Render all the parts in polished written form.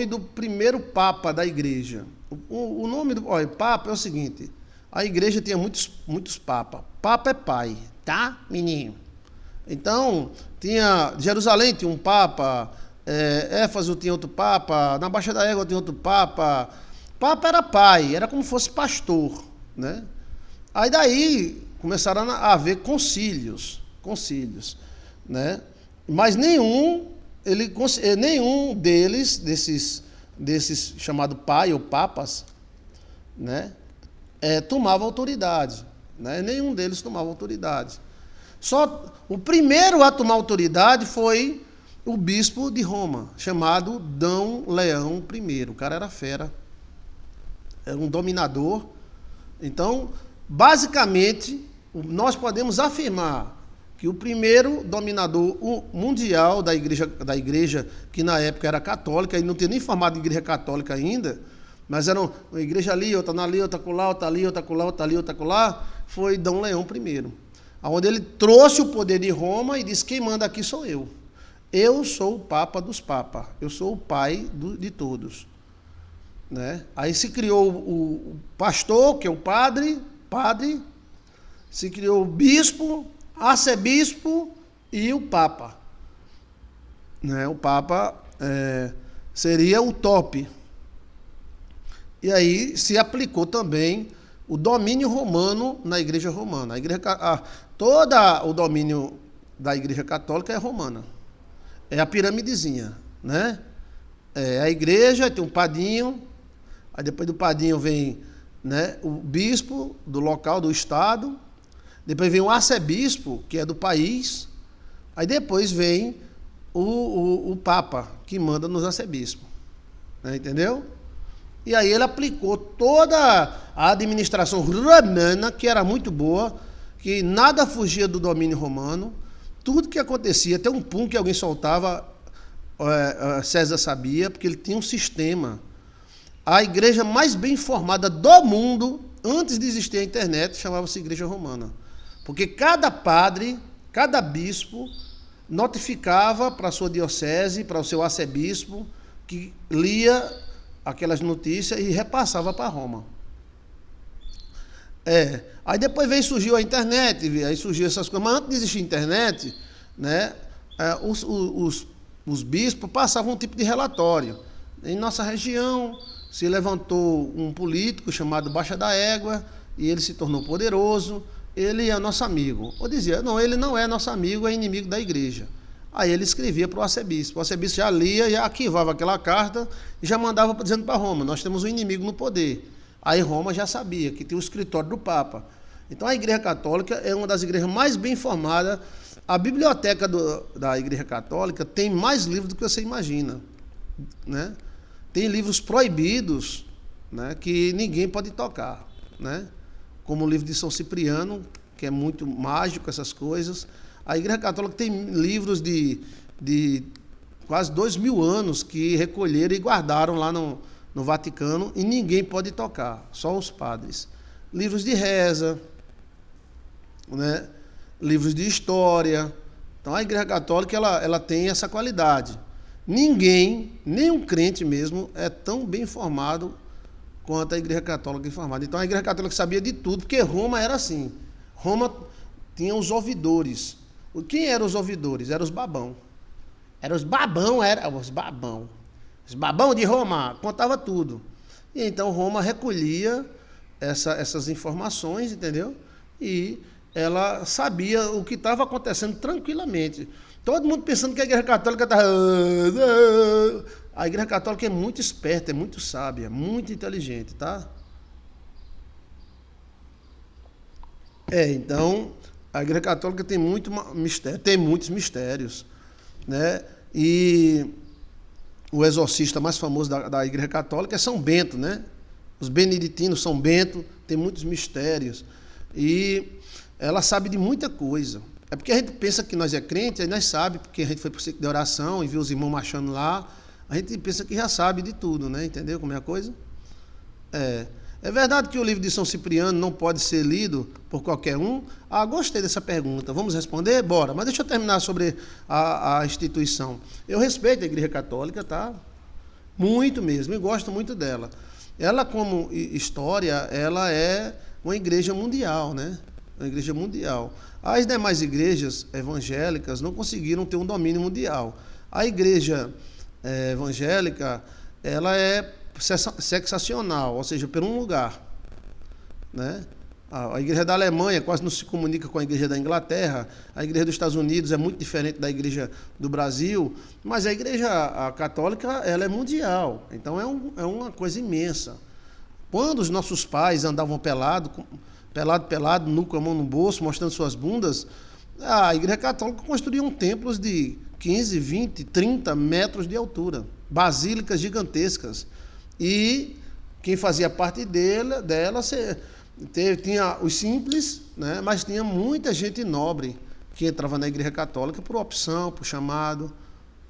do primeiro papa da igreja. O nome do papa é o seguinte: a igreja tinha muitos papas. Papa é pai, tá, menino? Então, Jerusalém tinha um papa, Éfeso tinha outro papa, na Baixa da Égua tinha outro papa. Papa era pai, era como se fosse pastor, né? Aí daí começaram a haver concílios, né? Mas nenhum desses chamado pai ou papas, né, tomava autoridade, né? Nenhum deles tomava autoridade. Só o primeiro a tomar autoridade foi o bispo de Roma, chamado D. Leão I. O cara era fera, era um dominador. Então, basicamente, nós podemos afirmar que o primeiro dominador mundial da igreja, que na época era católica, e não tinha nem formado igreja católica ainda, mas era uma igreja ali, outra ali, outra acolá, outra ali, outra acolá, outra ali, outra acolá, foi D. Leão I, onde ele trouxe o poder de Roma e disse: quem manda aqui sou eu. Eu sou o papa dos papas, eu sou o pai de todos. Né? Aí se criou o pastor, que é o padre, se criou o bispo, arcebispo e o papa. Né? O papa seria o top. E aí se aplicou também o domínio romano na igreja romana. Todo o domínio da igreja católica é romana. É a piramidezinha, né? A igreja tem um padinho, aí depois do padinho vem, né, o bispo do local, do estado, depois vem o arcebispo, que é do país, aí depois vem o papa, que manda nos arcebispos. Né, entendeu? E aí ele aplicou toda a administração romana, que era muito boa, que nada fugia do domínio romano, tudo que acontecia, até um pum que alguém soltava, César sabia, porque ele tinha um sistema. A igreja mais bem formada do mundo, antes de existir a internet, chamava-se Igreja Romana. Porque cada padre, cada bispo, notificava para a sua diocese, para o seu arcebispo, que lia aquelas notícias e repassava para Roma. Aí depois surgiu a internet, aí surgiu essas coisas, mas antes de existir a internet, né, os bispos passavam um tipo de relatório. Em nossa região se levantou um político chamado Baixa da Égua, e ele se tornou poderoso, ele é nosso amigo. Ou dizia: não, ele não é nosso amigo, é inimigo da igreja. Aí ele escrevia para o arcebispo já lia, já arquivava aquela carta e já mandava dizendo para Roma: nós temos um inimigo no poder. Aí Roma já sabia que tinha o escritório do Papa. Então a Igreja Católica é uma das igrejas mais bem formadas. A biblioteca da Igreja Católica tem mais livros do que você imagina, né? Tem livros proibidos, né, que ninguém pode tocar, né? Como o livro de São Cipriano, que é muito mágico, essas coisas. A Igreja Católica tem livros de quase 2000 anos que recolheram e guardaram lá no Vaticano, e ninguém pode tocar, só os padres. Livros de reza, né? Livros de história. Então a Igreja Católica ela tem essa qualidade. Ninguém, nenhum crente mesmo, é tão bem informado quanto a Igreja Católica informada. Então a Igreja Católica sabia de tudo, porque Roma era assim. Roma tinha os ouvidores. Quem eram os ouvidores? Eram os babão. Os babão de Roma, contava tudo. E então Roma recolhia essas informações, entendeu? E ela sabia o que estava acontecendo tranquilamente. Todo mundo pensando que a Igreja Católica estava... A Igreja Católica é muito esperta, é muito sábia, muito inteligente, tá? Então, a Igreja Católica tem muito mistério, tem muitos mistérios, né? E o exorcista mais famoso da Igreja Católica é São Bento, né? Os beneditinos, São Bento, tem muitos mistérios. E ela sabe de muita coisa. É porque a gente pensa que nós é crente, aí nós sabe, porque a gente foi para o ciclo de oração e viu os irmãos marchando lá, a gente pensa que já sabe de tudo, né? Entendeu como é a coisa? É verdade que o livro de São Cipriano não pode ser lido por qualquer um? Gostei dessa pergunta. Vamos responder? Bora. Mas deixa eu terminar sobre a instituição. Eu respeito a Igreja Católica, tá? Muito mesmo, e gosto muito dela. Ela, como história, ela é uma igreja mundial, né? Uma igreja mundial. As demais igrejas evangélicas não conseguiram ter um domínio mundial. A igreja evangélica, ela é seccional, ou seja, por um lugar, né? A igreja da Alemanha quase não se comunica com a igreja da Inglaterra, a igreja dos Estados Unidos é muito diferente da igreja do Brasil, mas a igreja católica ela é mundial, então é uma coisa imensa. Quando os nossos pais andavam pelado, nu com a mão no bolso, mostrando suas bundas, a igreja católica construía templos de 15, 20, 30 metros de altura, basílicas gigantescas, e quem fazia parte dela tinha os simples, né, mas tinha muita gente nobre que entrava na igreja católica por opção, por chamado,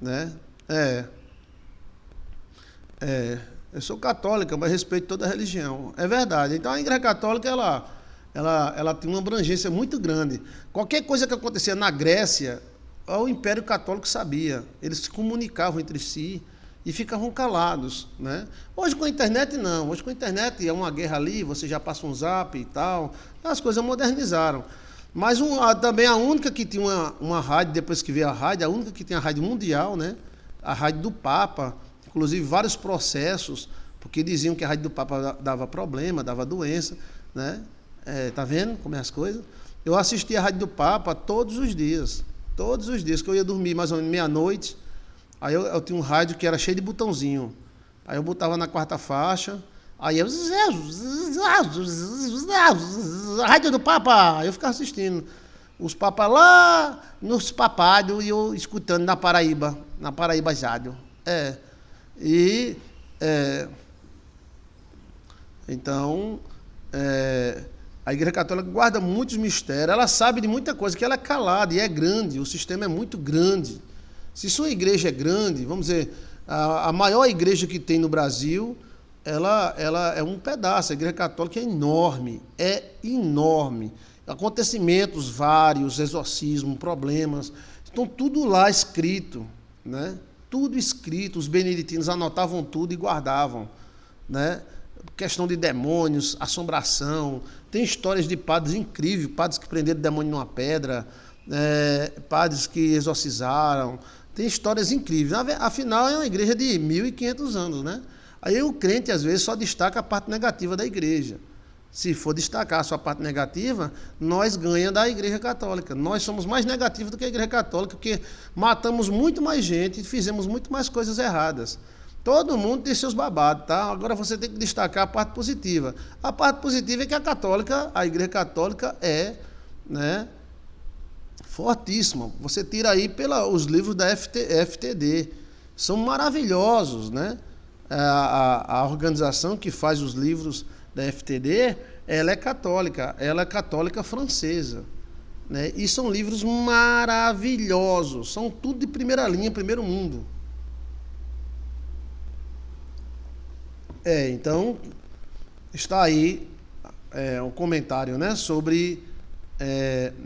né? Eu sou católica, mas respeito toda a religião. É verdade. Então a igreja católica ela tem uma abrangência muito grande. Qualquer coisa que acontecia na Grécia, o Império Católico sabia. Eles se comunicavam entre si e ficavam calados, né? Hoje com a internet não, hoje com a internet é uma guerra ali, você já passa um zap e tal, as coisas modernizaram. Mas também a única que tinha uma rádio, depois que veio a rádio, a única que tinha a rádio mundial, né? A rádio do Papa, inclusive vários processos, porque diziam que a rádio do Papa dava problema, dava doença, né? Tá vendo como é as coisas? Eu assistia a rádio do Papa todos os dias, que eu ia dormir mais ou menos meia-noite. Aí eu tinha um rádio que era cheio de botãozinho. Aí eu botava na quarta faixa, aí eu... Rádio do Papa! Aí eu ficava assistindo. Os papas lá nos papados e eu escutando na Paraíba Rádio. Então, a Igreja Católica guarda muitos mistérios, ela sabe de muita coisa, que ela é calada e é grande, o sistema é muito grande. Se sua igreja é grande, vamos dizer, a maior igreja que tem no Brasil, ela é um pedaço, a Igreja Católica é enorme, acontecimentos vários, exorcismo, problemas, estão tudo lá escrito, né? Tudo escrito, os beneditinos anotavam tudo e guardavam, né? Questão de demônios, assombração, tem histórias de padres incríveis, padres que prenderam demônio numa pedra, padres que exorcizaram, tem histórias incríveis. Afinal, é uma igreja de 1.500 anos, né? Aí o crente, às vezes, só destaca a parte negativa da igreja. Se for destacar a sua parte negativa, nós ganhamos da igreja católica. Nós somos mais negativos do que a igreja católica, porque matamos muito mais gente e fizemos muito mais coisas erradas. Todo mundo tem seus babados, tá? Agora você tem que destacar a parte positiva. A parte positiva é que a igreja católica né, fortíssima. Você tira aí os livros da FTD. São maravilhosos, né? A organização que faz os livros da FTD, ela é católica francesa, né? E são livros maravilhosos, são tudo de primeira linha, primeiro mundo. Então, está aí um comentário, né, sobre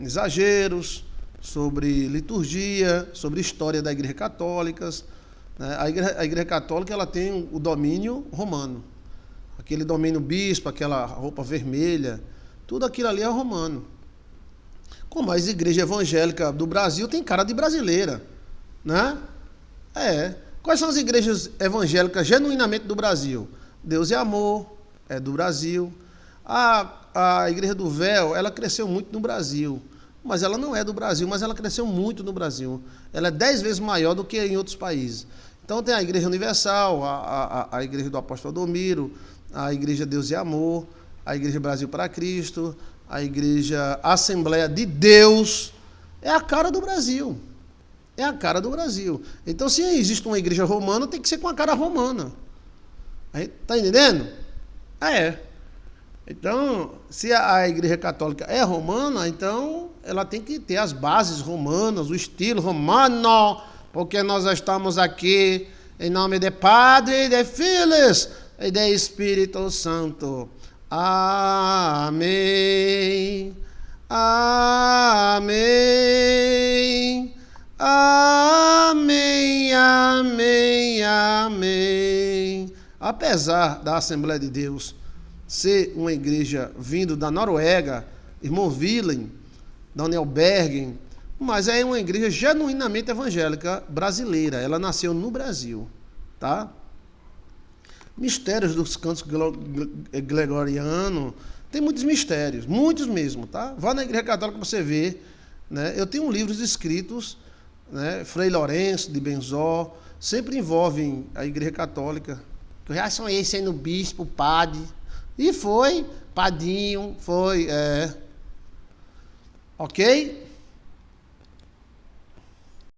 exageros, sobre liturgia, sobre história da Igreja Católica. Né? A Igreja Católica ela tem o domínio romano. Aquele domínio bispo, aquela roupa vermelha, tudo aquilo ali é romano. Como a igreja evangélica do Brasil tem cara de brasileira, né? Quais são as igrejas evangélicas genuinamente do Brasil? Deus é Amor, é do Brasil. A Igreja do Véu, ela cresceu muito no Brasil, mas ela não é do Brasil, mas ela cresceu muito no Brasil. Ela é 10 vezes maior do que em outros países. Então tem a Igreja Universal, a Igreja do Apóstolo Adomiro, a Igreja Deus e Amor, a Igreja Brasil para Cristo, a Igreja Assembleia de Deus. É a cara do Brasil. É a cara do Brasil. Então, se existe uma igreja romana, tem que ser com a cara romana. Está entendendo? Então, se a Igreja Católica é romana, então ela tem que ter as bases romanas, o estilo romano, porque nós estamos aqui em nome de Padre, de Filhos e de Espírito Santo. Amém. Amém. Amém, amém, amém. Apesar da Assembleia de Deus ser uma igreja vindo da Noruega, irmão Willem, Daniel Bergen, mas é uma igreja genuinamente evangélica brasileira. Ela nasceu no Brasil, tá? Mistérios dos cantos gregorianos, tem muitos mistérios, muitos mesmo, tá? Vá na igreja católica para você ver, né? Eu tenho livros escritos, né? Frei Lourenço de Benzó, sempre envolvem a igreja católica. Eu já sonhei sendo bispo, padre, e foi, padinho, foi, ok?